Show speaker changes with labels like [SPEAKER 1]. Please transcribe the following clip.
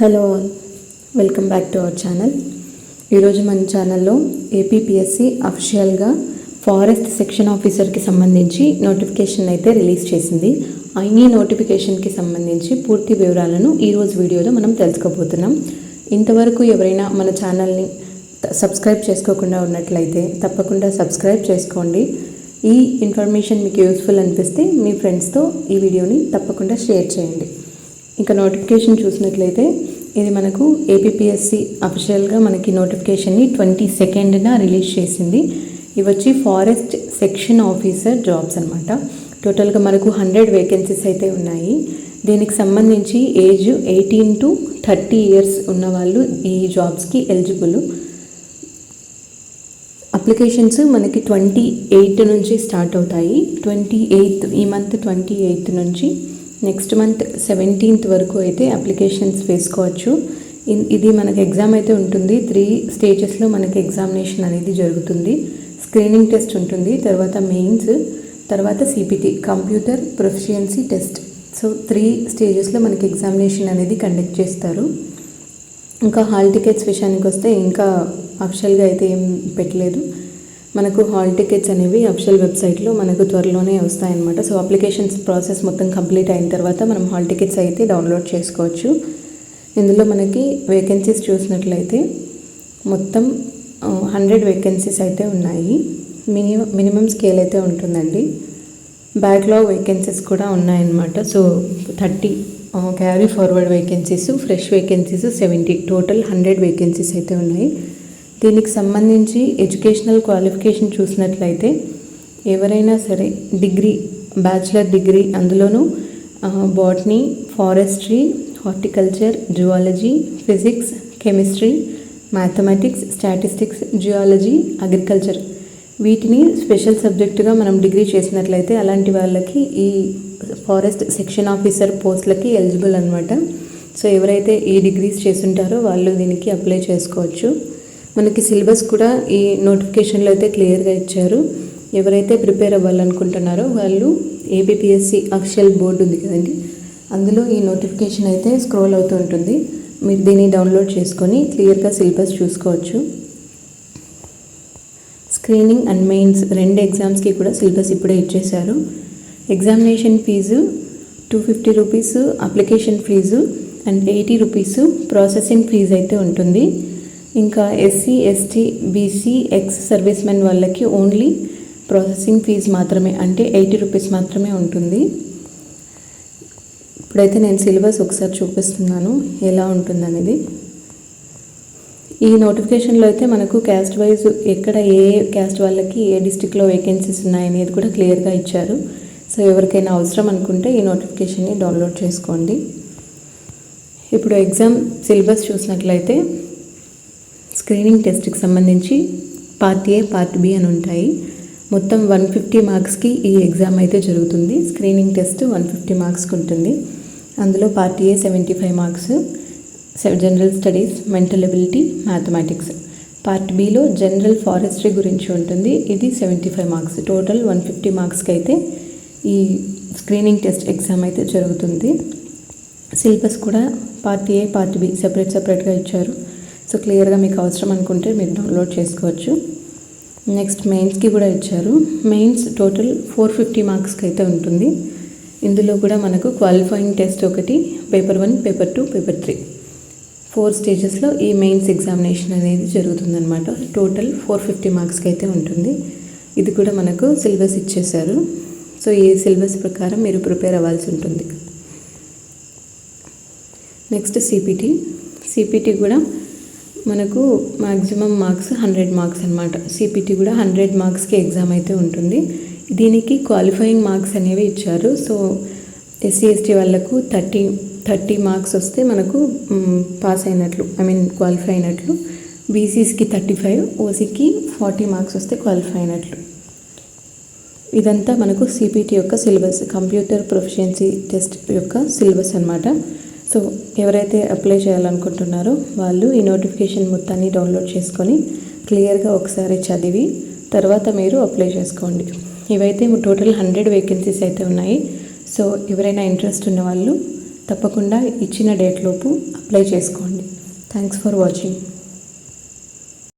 [SPEAKER 1] Hello all, welcome back to our channel. ఈరోజు మన ఛానల్లో ఏపీపీఎస్సీ అఫీషియల్గా ఫారెస్ట్ సెక్షన్ ఆఫీసర్కి సంబంధించి నోటిఫికేషన్ అయితే రిలీజ్ చేసింది. ఈ నోటిఫికేషన్కి సంబంధించి పూర్తి వివరాలను ఈరోజు వీడియోలో మనం తెలుసుకోబోతున్నాం. ఇంతవరకు ఎవరైనా మన ఛానల్ని సబ్స్క్రైబ్ చేసుకోకుండా ఉన్నట్లయితే తప్పకుండా సబ్స్క్రైబ్ చేసుకోండి. ఈ ఇన్ఫర్మేషన్ మీకు యూస్ఫుల్ అనిపిస్తే మీ ఫ్రెండ్స్తో ఈ వీడియోని తప్పకుండా షేర్ చేయండి. ఇంకా నోటిఫికేషన్ చూసినట్లయితే ఇది మనకు ఏపీపీఎస్సీ అఫీషియల్గా మనకి నోటిఫికేషన్ని 22న రిలీజ్ చేసింది. ఇవి వచ్చి ఫారెస్ట్ సెక్షన్ ఆఫీసర్ జాబ్స్ అనమాట. టోటల్గా మనకు 100 వేకెన్సీస్ అయితే ఉన్నాయి. దీనికి సంబంధించి ఏజ్ 18 to 30 years ఉన్న వాళ్ళు ఈ జాబ్స్కి ఎలిజిబుల్. అప్లికేషన్స్ మనకి 28 నుంచి స్టార్ట్ అవుతాయి. 28 ఈ మంత్ 28 నుంచి నెక్స్ట్ మంత్ 17th వరకు అయితే అప్లికేషన్స్ వేసుకోవచ్చు. ఇది మనకి ఎగ్జామ్ అయితే ఉంటుంది. 3 స్టేజెస్లో మనకి ఎగ్జామినేషన్ అనేది జరుగుతుంది. స్క్రీనింగ్ టెస్ట్ ఉంటుంది, తర్వాత మెయిన్స్, తర్వాత CPT computer proficiency test. So 3 స్టేజెస్లో మనకి ఎగ్జామినేషన్ అనేది కండక్ట్ చేస్తారు. ఇంకా హాల్ టికెట్స్ విషయానికి వస్తే ఇంకా అఫిషియల్గా అయితే ఏం పెట్టలేదు. మనకు హాల్ టికెట్స్ అనేవి అఫిషియల్ వెబ్సైట్లో మనకు త్వరలోనే వస్తాయన్నమాట. సో అప్లికేషన్స్ ప్రాసెస్ మొత్తం కంప్లీట్ అయిన తర్వాత మనం హాల్ టికెట్స్ అయితే డౌన్లోడ్ చేసుకోవచ్చు. ఇందులో మనకి వేకెన్సీస్ చూసినట్లయితే మొత్తం 100 వేకెన్సీస్ అయితే ఉన్నాయి. మినిమం స్కేల్ అయితే ఉంటుందండి. బ్యాక్లాగ్ వేకెన్సీస్ కూడా ఉన్నాయన్నమాట. So 30 carry forward vacancies, fresh vacancies 70, total 100 vacancies అయితే ఉన్నాయి. దీనికి సంబంధించి ఎడ్యుకేషనల్ క్వాలిఫికేషన్ చూసినట్లయితే ఎవరైనా సరే డిగ్రీ, బ్యాచిలర్ డిగ్రీ, అందులోనూ botany, forestry, horticulture, zoology, physics, chemistry, mathematics, statistics, geology, agriculture వీటిని స్పెషల్ సబ్జెక్టుగా మనం డిగ్రీ చేసినట్లయితే అలాంటి వాళ్ళకి ఈ ఫారెస్ట్ సెక్షన్ ఆఫీసర్ పోస్టులకి ఎలిజిబుల్ అనమాట. సో ఎవరైతే ఈ డిగ్రీస్ చేస్తుంటారో వాళ్ళు దీనికి అప్లై చేసుకోవచ్చు. మనకి సిలబస్ కూడా ఈ నోటిఫికేషన్లో అయితే క్లియర్గా ఇచ్చారు. ఎవరైతే ప్రిపేర్ అవ్వాలనుకుంటున్నారో వాళ్ళు ఏపీపీఎస్సీ అఫీషియల్ బోర్డు ఉంది కదండి, అందులో ఈ నోటిఫికేషన్ అయితే స్క్రోల్ అవుతూ ఉంటుంది. మీరు దీన్ని డౌన్లోడ్ చేసుకొని క్లియర్గా సిలబస్ చూసుకోవచ్చు. స్క్రీనింగ్ అండ్ మెయిన్స్ 2 ఎగ్జామ్స్కి కూడా సిలబస్ ఇప్పుడే ఇచ్చేశారు. Examination fees 250 rupees, application fees and 80 rupees processing fees అయితే ఉంటుంది. ఇంకా SC, ST, BC, ex service men వాళ్ళకి ఓన్లీ ప్రాసెసింగ్ ఫీజు మాత్రమే, అంటే 80 రూపీస్ మాత్రమే ఉంటుంది. ఇప్పుడైతే నేను సిలబస్ ఒకసారి చూపిస్తున్నాను ఎలా ఉంటుందనేది. ఈ నోటిఫికేషన్లో అయితే మనకు క్యాస్ట్ వైజ్ ఎక్కడ ఏ క్యాస్ట్ వాళ్ళకి ఏ డిస్టిక్లో వేకెన్సీస్ ఉన్నాయనేది కూడా క్లియర్గా ఇచ్చారు. సో ఎవరికైనా అవసరం అనుకుంటే ఈ నోటిఫికేషన్ని డౌన్లోడ్ చేసుకోండి. ఇప్పుడు ఎగ్జామ్ సిలబస్ చూసినట్లయితే స్క్రీనింగ్ టెస్ట్కి సంబంధించి పార్ట్ ఏ, పార్ట్ బి అని ఉంటాయి. మొత్తం 150 మార్క్స్కి ఈ ఎగ్జామ్ అయితే జరుగుతుంది. స్క్రీనింగ్ టెస్ట్ 150 మార్క్స్కి ఉంటుంది. అందులో part A 75 marks, general studies, mental ability, mathematics. Part below general forestry గురించి ఉంటుంది. ఇది 75 మార్క్స్. టోటల్ 150 మార్క్స్కి అయితే ఈ స్క్రీనింగ్ టెస్ట్ ఎగ్జామ్ అయితే జరుగుతుంది. సిలబస్ కూడా పార్ట్ ఏ, పార్ట్ బి సెపరేట్గా ఇచ్చారు. సో క్లియర్గా మీకు అవసరం అనుకుంటే మీరు డౌన్లోడ్ చేసుకోవచ్చు. నెక్స్ట్ మెయిన్స్కి కూడా ఇచ్చారు. మెయిన్స్ టోటల్ 450 మార్క్స్కి అయితే ఉంటుంది. ఇందులో కూడా మనకు క్వాలిఫైయింగ్ టెస్ట్ ఒకటి, పేపర్ 1, పేపర్ 2, పేపర్ 3 4 స్టేజెస్లో ఈ మెయిన్స్ ఎగ్జామినేషన్ అనేది జరుగుతుందన్నమాట. టోటల్ 450 మార్క్స్కి అయితే ఉంటుంది. ఇది కూడా మనకు సిలబస్ ఇచ్చేశారు. సో ఈ సిలబస్ ప్రకారం మీరు ప్రిపేర్ అవ్వాల్సి ఉంటుంది. నెక్స్ట్ సిపిటి కూడా మనకు మ్యాక్సిమం మార్క్స్ 100 మార్క్స్ అనమాట. సిపిటి కూడా 100 మార్క్స్కి ఎగ్జామ్ అయితే ఉంటుంది. దీనికి క్వాలిఫైయింగ్ మార్క్స్ అనేవి ఇచ్చారు. సో ఎస్సీ, ఎస్టీ వాళ్ళకు 30 మార్క్స్ వస్తే మనకు పాస్ అయినట్లు, క్వాలిఫై అయినట్లు. బీసీస్కి 35, ఓసీకి 40 మార్క్స్ వస్తే క్వాలిఫై అయినట్లు. ఇదంతా మనకు సిపిటి యొక్క సిలబస్, కంప్యూటర్ ప్రొఫిషియన్సీ టెస్ట్ యొక్క సిలబస్ అనమాట. సో ఎవరైతే అప్లై చేయాలనుకుంటున్నారో వాళ్ళు ఈ నోటిఫికేషన్ మొత్తాన్ని డౌన్లోడ్ చేసుకొని క్లియర్గా ఒకసారి చదివి తర్వాత మీరు అప్లై చేసుకోండి. ఇవైతే టోటల్ 100 వేకెన్సీస్ అయితే ఉన్నాయి. సో ఎవరైనా ఇంట్రెస్ట్ ఉన్న వాళ్ళు తప్పకుండా ఇచ్చిన డేట్లోపు అప్లై చేసుకోండి. Thanks for watching.